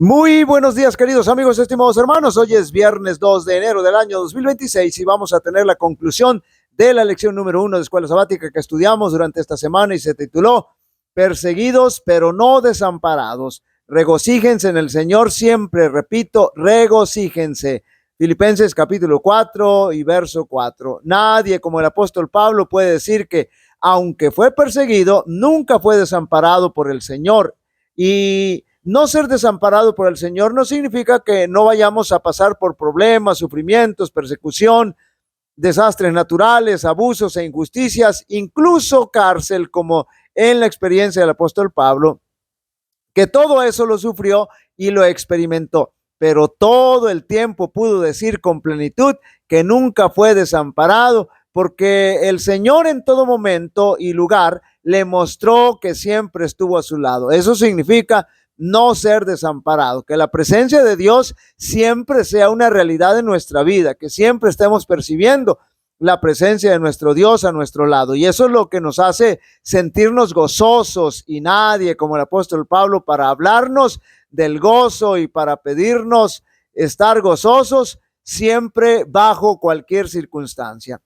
Muy buenos días, queridos amigos, estimados hermanos. Hoy es viernes 2 de enero del año 2026 y vamos a tener la conclusión de la lección número 1 de Escuela Sabática que estudiamos durante esta semana y se tituló Perseguidos pero no desamparados. Regocíjense en el Señor siempre, repito, regocíjense. Filipenses capítulo 4 y verso 4. Nadie como el apóstol Pablo puede decir que aunque fue perseguido, nunca fue desamparado por el Señor. Y no ser desamparado por el Señor no significa que no vayamos a pasar por problemas, sufrimientos, persecución, desastres naturales, abusos e injusticias, incluso cárcel, como en la experiencia del apóstol Pablo, que todo eso lo sufrió y lo experimentó, pero todo el tiempo pudo decir con plenitud que nunca fue desamparado, porque el Señor en todo momento y lugar le mostró que siempre estuvo a su lado. Eso significa no ser desamparado, que la presencia de Dios siempre sea una realidad en nuestra vida, que siempre estemos percibiendo la presencia de nuestro Dios a nuestro lado. Y eso es lo que nos hace sentirnos gozosos, y nadie como el apóstol Pablo para hablarnos del gozo y para pedirnos estar gozosos siempre bajo cualquier circunstancia.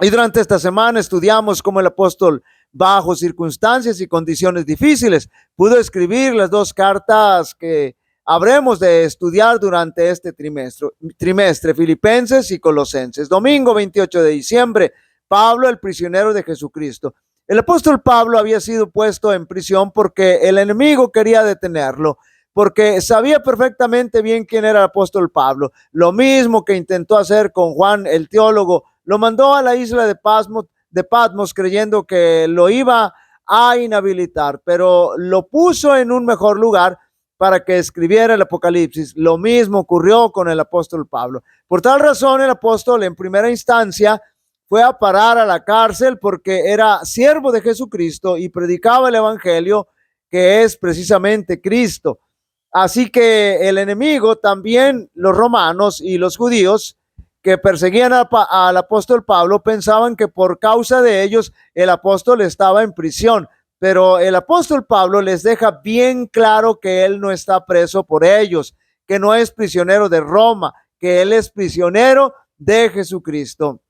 Y durante esta semana estudiamos cómo el apóstol, bajo circunstancias y condiciones difíciles, pudo escribir las dos cartas que habremos de estudiar durante este trimestre, Filipenses y Colosenses. Domingo 28 de diciembre, Pablo, el prisionero de Jesucristo. El apóstol Pablo había sido puesto en prisión porque el enemigo quería detenerlo, porque sabía perfectamente bien quién era el apóstol Pablo. Lo mismo que intentó hacer con Juan el teólogo, lo mandó a la isla de Patmos creyendo que lo iba a inhabilitar, pero lo puso en un mejor lugar para que escribiera el Apocalipsis. Lo mismo ocurrió con el apóstol Pablo. Por tal razón, el apóstol en primera instancia fue a parar a la cárcel porque era siervo de Jesucristo y predicaba el evangelio, que es precisamente Cristo. Así que el enemigo, también los romanos y los judíos que perseguían al apóstol Pablo, pensaban que por causa de ellos el apóstol estaba en prisión. Pero el apóstol Pablo les deja bien claro que él no está preso por ellos, que no es prisionero de Roma, que él es prisionero de Jesucristo.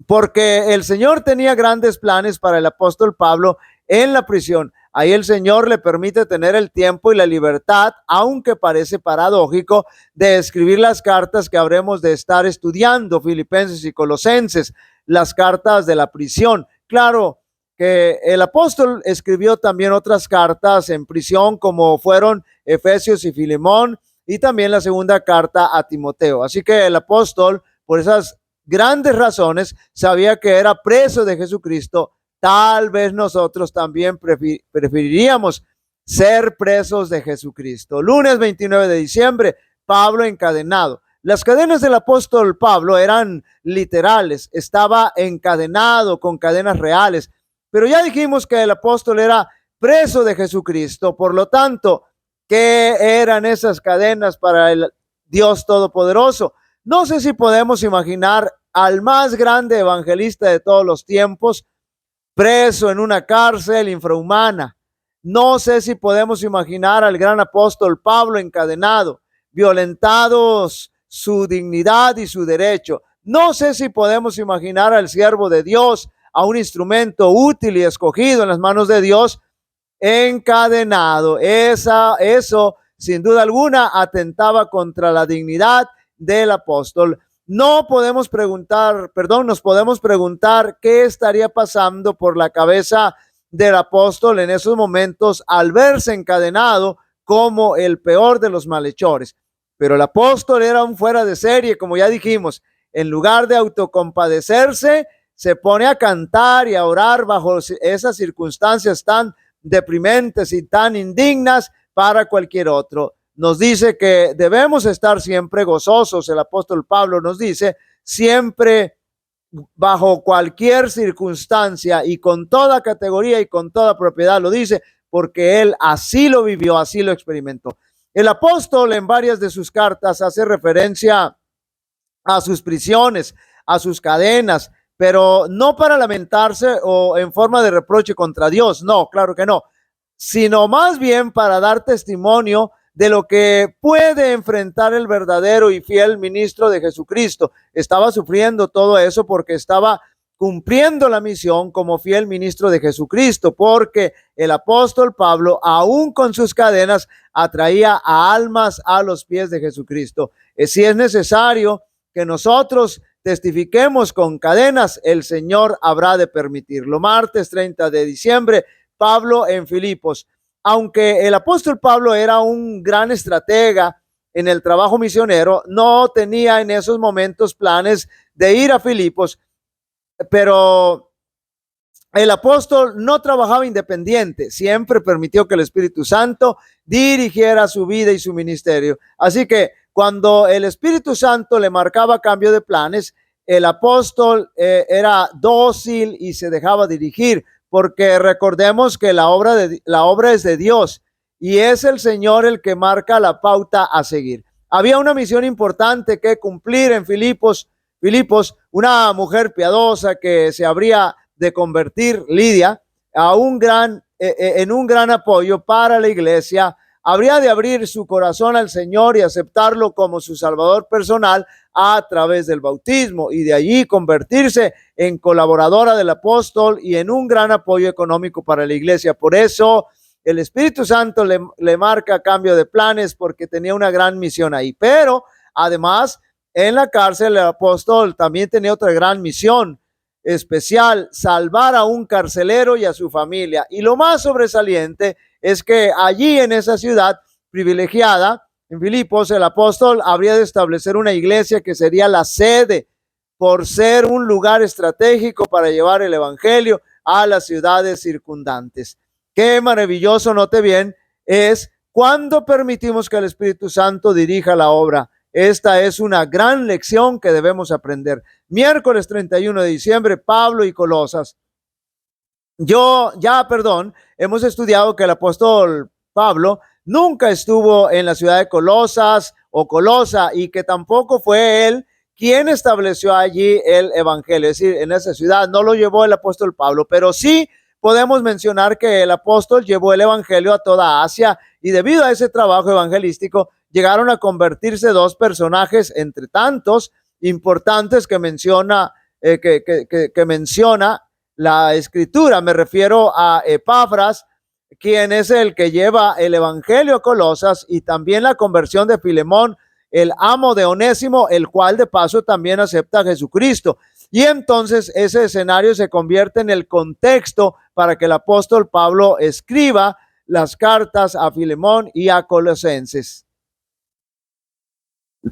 Porque el Señor tenía grandes planes para el apóstol Pablo en la prisión. Ahí el Señor le permite tener el tiempo y la libertad, aunque parece paradójico, de escribir las cartas que habremos de estar estudiando, Filipenses y Colosenses, las cartas de la prisión. Claro que el apóstol escribió también otras cartas en prisión, como fueron Efesios y Filemón, y también la segunda carta a Timoteo. Así que el apóstol, por esas grandes razones, sabía que era preso de Jesucristo. Tal vez nosotros también preferiríamos ser presos de Jesucristo. Lunes 29 de diciembre, Pablo encadenado. Las cadenas del apóstol Pablo eran literales, estaba encadenado con cadenas reales, pero ya dijimos que el apóstol era preso de Jesucristo. Por lo tanto, ¿qué eran esas cadenas para el Dios Todopoderoso? No sé si podemos imaginar al más grande evangelista de todos los tiempos preso en una cárcel infrahumana. No sé si podemos imaginar al gran apóstol Pablo encadenado, violentados su dignidad y su derecho. No sé si podemos imaginar al siervo de Dios, a un instrumento útil y escogido en las manos de Dios, encadenado. Eso, sin duda alguna, atentaba contra la dignidad del apóstol. Nos podemos preguntar qué estaría pasando por la cabeza del apóstol en esos momentos al verse encadenado como el peor de los malhechores. Pero el apóstol era un fuera de serie, como ya dijimos. En lugar de autocompadecerse, se pone a cantar y a orar bajo esas circunstancias tan deprimentes y tan indignas para cualquier otro. Nos dice que debemos estar siempre gozosos. El apóstol Pablo nos dice siempre, bajo cualquier circunstancia y con toda categoría y con toda propiedad, lo dice porque él así lo vivió, así lo experimentó. El apóstol en varias de sus cartas hace referencia a sus prisiones, a sus cadenas, pero no para lamentarse o en forma de reproche contra Dios, no, claro que no, sino más bien para dar testimonio de lo que puede enfrentar el verdadero y fiel ministro de Jesucristo. Estaba sufriendo todo eso porque estaba cumpliendo la misión como fiel ministro de Jesucristo, porque el apóstol Pablo, aún con sus cadenas, atraía a almas a los pies de Jesucristo. Si es necesario que nosotros testifiquemos con cadenas, el Señor habrá de permitirlo. Martes 30 de diciembre, Pablo en Filipos. Aunque el apóstol Pablo era un gran estratega en el trabajo misionero, no tenía en esos momentos planes de ir a Filipos, pero el apóstol no trabajaba independiente, siempre permitió que el Espíritu Santo dirigiera su vida y su ministerio. Así que cuando el Espíritu Santo le marcaba cambio de planes, el apóstol era dócil y se dejaba dirigir, porque recordemos que la obra es de Dios y es el Señor el que marca la pauta a seguir. Había una misión importante que cumplir en Filipos, una mujer piadosa que se habría de convertir, Lidia, en un gran apoyo para la iglesia. Habría de abrir su corazón al Señor y aceptarlo como su Salvador personal a través del bautismo, y de allí convertirse en colaboradora del apóstol y en un gran apoyo económico para la iglesia. Por eso el Espíritu Santo le marca cambio de planes, porque tenía una gran misión ahí. Pero además, en la cárcel, el apóstol también tenía otra gran misión especial: salvar a un carcelero y a su familia. Y lo más sobresaliente es que allí, en esa ciudad privilegiada, en Filipos, el apóstol habría de establecer una iglesia que sería la sede, por ser un lugar estratégico para llevar el evangelio a las ciudades circundantes. Qué maravilloso, note bien, es cuando permitimos que el Espíritu Santo dirija la obra. Esta es una gran lección que debemos aprender. Miércoles 31 de diciembre, Pablo y Colosas. Hemos estudiado que el apóstol Pablo nunca estuvo en la ciudad de Colosas o Colosa, y que tampoco fue él quien estableció allí el evangelio. Es decir, en esa ciudad no lo llevó el apóstol Pablo, pero sí podemos mencionar que el apóstol llevó el evangelio a toda Asia, y debido a ese trabajo evangelístico llegaron a convertirse dos personajes entre tantos importantes que menciona la escritura. Me refiero a Epafras, quien es el que lleva el evangelio a Colosas, y también la conversión de Filemón, el amo de Onésimo, el cual de paso también acepta a Jesucristo. Y entonces ese escenario se convierte en el contexto para que el apóstol Pablo escriba las cartas a Filemón y a Colosenses.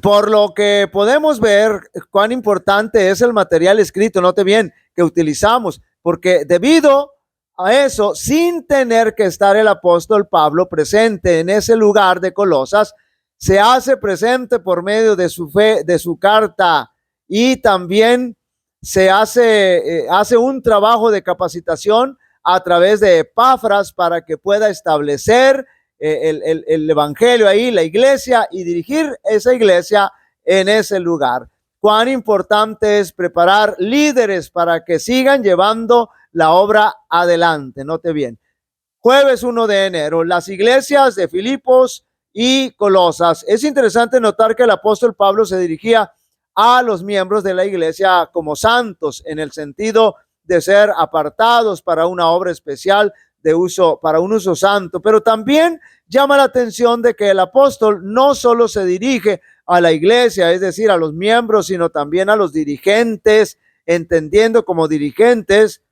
Por lo que podemos ver cuán importante es el material escrito, note bien, que utilizamos, porque debido a eso, sin tener que estar el apóstol Pablo presente en ese lugar de Colosas, se hace presente por medio de su fe, de su carta, y también se hace un trabajo de capacitación a través de Epafras para que pueda establecer el evangelio ahí, la iglesia, y dirigir esa iglesia en ese lugar. Cuán importante es preparar líderes para que sigan llevando la obra adelante. Note bien, jueves 1 de enero, las iglesias de Filipos y Colosas. Es interesante notar que el apóstol Pablo se dirigía a los miembros de la iglesia como santos, en el sentido de ser apartados para una obra especial, para un uso santo. Pero también llama la atención de que el apóstol no solo se dirige a la iglesia, es decir, a los miembros, sino también a los dirigentes, entendiendo como dirigentes,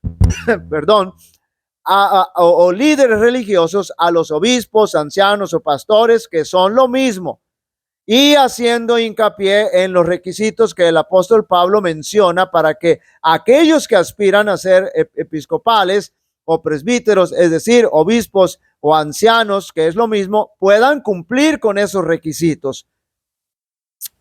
o líderes religiosos, a los obispos, ancianos o pastores, que son lo mismo, y haciendo hincapié en los requisitos que el apóstol Pablo menciona para que aquellos que aspiran a ser episcopales o presbíteros, es decir, obispos o ancianos, que es lo mismo, puedan cumplir con esos requisitos.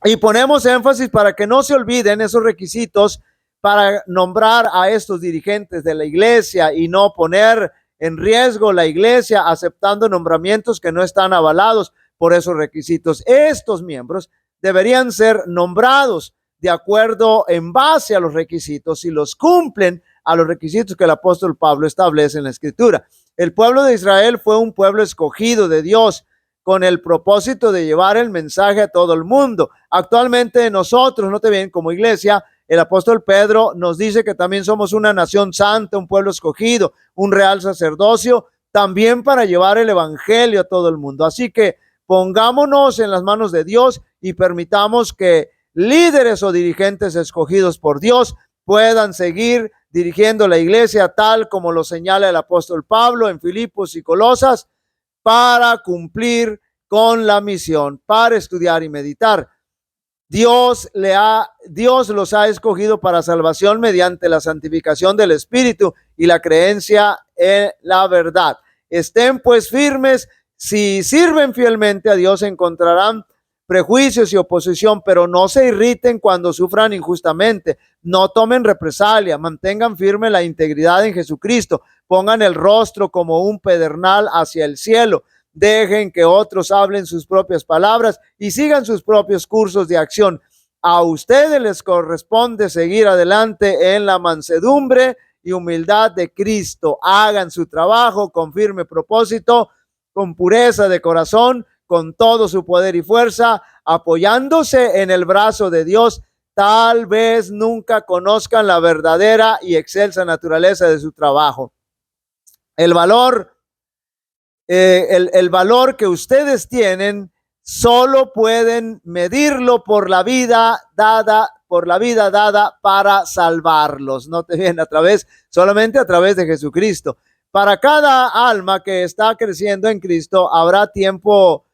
Y ponemos énfasis para que no se olviden esos requisitos para nombrar a estos dirigentes de la iglesia, y no poner en riesgo la iglesia aceptando nombramientos que no están avalados por esos requisitos. Estos miembros deberían ser nombrados de acuerdo, en base a los requisitos, si los cumplen a los requisitos que el apóstol Pablo establece en la escritura. El pueblo de Israel fue un pueblo escogido de Dios, con el propósito de llevar el mensaje a todo el mundo. Actualmente nosotros, note bien, como iglesia, el apóstol Pedro nos dice que también somos una nación santa, un pueblo escogido, un real sacerdocio, también para llevar el evangelio a todo el mundo. Así que pongámonos en las manos de Dios y permitamos que líderes o dirigentes escogidos por Dios puedan seguir dirigiendo la iglesia tal como lo señala el apóstol Pablo en Filipos y Colosas, para cumplir con la misión, para estudiar y meditar. Dios los ha escogido para salvación mediante la santificación del Espíritu y la creencia en la verdad. Estén pues firmes. Si sirven fielmente a Dios, encontrarán prejuicios y oposición, pero no se irriten cuando sufran injustamente. No tomen represalia, mantengan firme la integridad en Jesucristo, pongan el rostro como un pedernal hacia el cielo, dejen que otros hablen sus propias palabras y sigan sus propios cursos de acción. A ustedes les corresponde seguir adelante en la mansedumbre y humildad de Cristo. Hagan su trabajo con firme propósito, con pureza de corazón, con todo su poder y fuerza, apoyándose en el brazo de Dios. Tal vez nunca conozcan la verdadera y excelsa naturaleza de su trabajo. El valor que ustedes tienen solo pueden medirlo por la vida dada para salvarlos. Note bien, solamente a través de Jesucristo. Para cada alma que está creciendo en Cristo habrá tiempos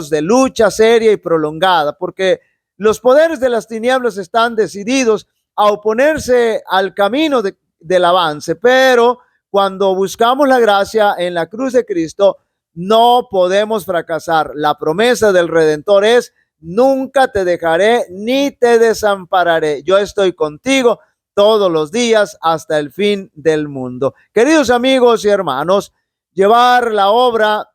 de lucha seria y prolongada, porque los poderes de las tinieblas están decididos a oponerse al camino del avance, pero cuando buscamos la gracia en la cruz de Cristo, no podemos fracasar. La promesa del Redentor es: nunca te dejaré ni te desampararé. Yo estoy contigo todos los días hasta el fin del mundo. Queridos amigos y hermanos, llevar la obra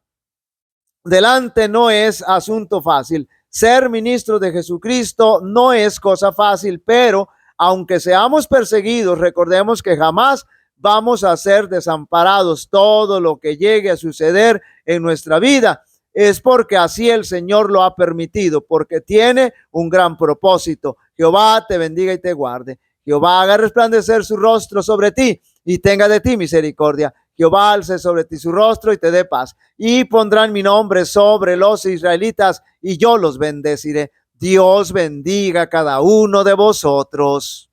delante no es asunto fácil. Ser ministro de Jesucristo no es cosa fácil, pero aunque seamos perseguidos, recordemos que jamás vamos a ser desamparados. Todo lo que llegue a suceder en nuestra vida es porque así el Señor lo ha permitido, porque tiene un gran propósito. Jehová te bendiga y te guarde. Jehová haga resplandecer su rostro sobre ti y tenga de ti misericordia. Jehová alce sobre ti su rostro y te dé paz. Y pondrán mi nombre sobre los israelitas y yo los bendeciré. Dios bendiga a cada uno de vosotros.